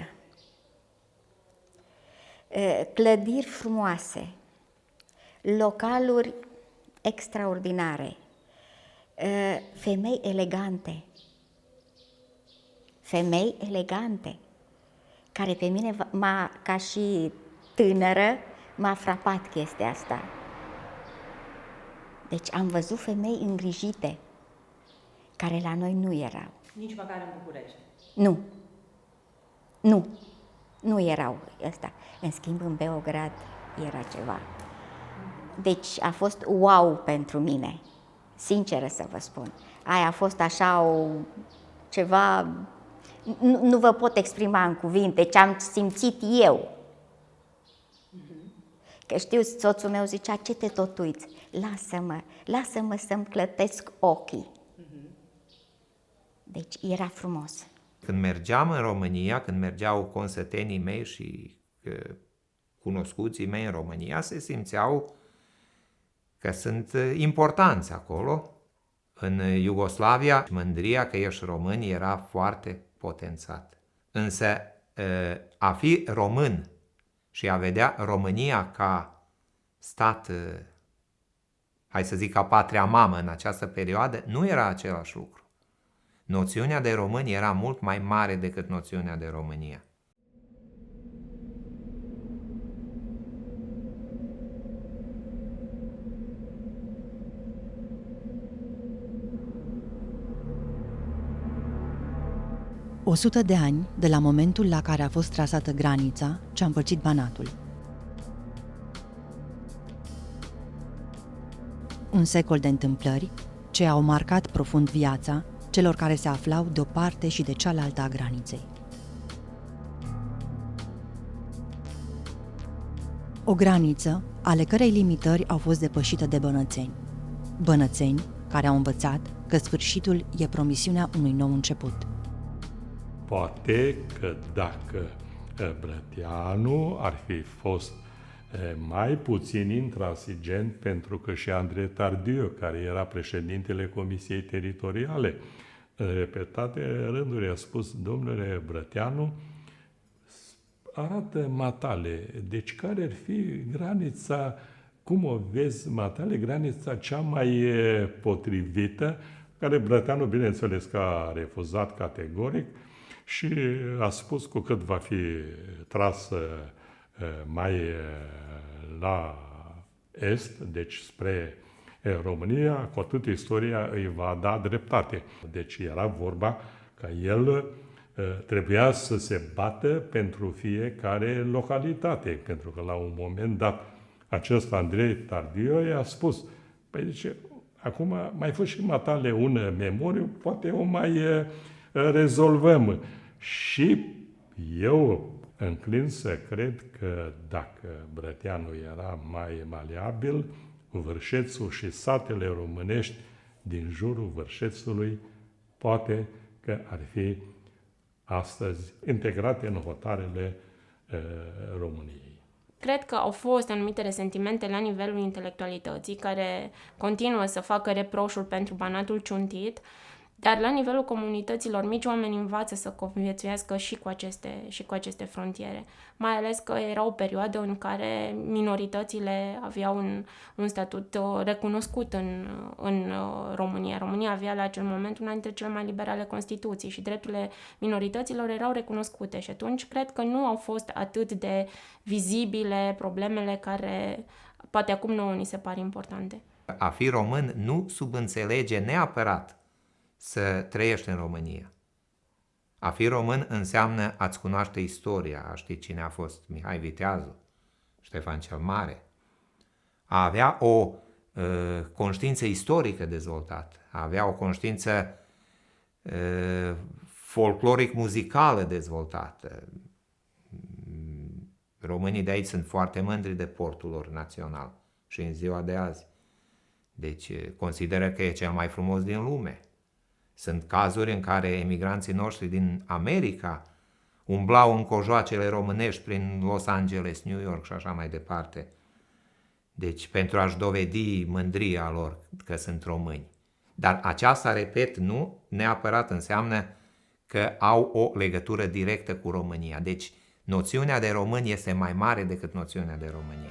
Clădiri frumoase, localuri extraordinare, femei elegante, care pe mine, ca și tânără, m-a frapat chestia asta. Deci am văzut femei îngrijite, care la noi nu erau. Nici măcar în București. Nu erau ăsta. În schimb, în Beograd era ceva. Deci a fost wow pentru mine, sinceră să vă spun. Aia a fost așa ceva, nu vă pot exprima în cuvinte ce am simțit eu. Că știu, soțul meu zicea, ce te tot uiți? Lasă-mă să-mi clătesc ochii. Deci era frumos. Când mergeam în România, când mergeau consătenii mei și cunoscuții mei în România, se simțeau că sunt importanți acolo. În Iugoslavia, mândria că ești român era foarte potențat. Însă a fi român și a vedea România ca stat, hai să zic ca patria mamă în această perioadă, nu era același lucru. Noțiunea de români era mult mai mare decât noțiunea de România. O 100 de ani de la momentul la care a fost trasată granița ce a împărțit Banatul. Un secol de întâmplări ce au marcat profund viața celor care se aflau de o parte și de cealaltă a graniței. O graniță ale cărei limitări au fost depășite de bănățeni. Bănățeni care au învățat că sfârșitul e promisiunea unui nou început. Poate că dacă Brătianu ar fi fost mai puțin intransigent, pentru că și Andrei Tardieu, care era președintele Comisiei Teritoriale, în repetate rânduri a spus, domnule Brătianu, arată matale. Deci care ar fi granița, cum o vezi matale, granița cea mai potrivită, care Brătianu, bineînțeles că a refuzat categoric și a spus cu cât va fi tras mai la est, deci spre România, cu atât istoria îi va da dreptate. Deci era vorba că el trebuia să se bată pentru fiecare localitate, pentru că la un moment dat acest Andrei Tardieu i-a spus, păi zice, acum mai fă și matale un memoriu, poate o mai rezolvăm. Și eu înclin să cred că dacă Brătianu era mai maleabil, Vârșețul și satele românești din jurul Vârșețului poate că ar fi astăzi integrate în hotarele României. Cred că au fost anumite resentimente la nivelul intelectualității care continuă să facă reproșuri pentru Banatul Ciuntit, dar la nivelul comunităților mici oamenii învață să conviețuiască și cu aceste frontiere. Mai ales că era o perioadă în care minoritățile aveau un statut recunoscut în România. România avea la acel moment una dintre cele mai liberale Constituții și drepturile minorităților erau recunoscute și atunci cred că nu au fost atât de vizibile problemele care poate acum nouă ni se par importante. A fi român nu subînțelege neapărat să trăiești în România. A fi român înseamnă a-ți cunoaște istoria, a ști cine a fost Mihai Viteazul, Ștefan cel Mare, a avea o conștiință istorică dezvoltată, a avea o conștiință folcloric-muzicală dezvoltată. Românii de aici sunt foarte mândri de portul lor național și în ziua de azi. Deci consideră că e cel mai frumos din lume. Sunt cazuri în care emigranții noștri din America umblau în cojoacele românești prin Los Angeles, New York și așa mai departe. Deci pentru a-și dovedi mândria lor că sunt români. Dar aceasta, repet, nu neapărat înseamnă că au o legătură directă cu România. Deci noțiunea de român este mai mare decât noțiunea de România.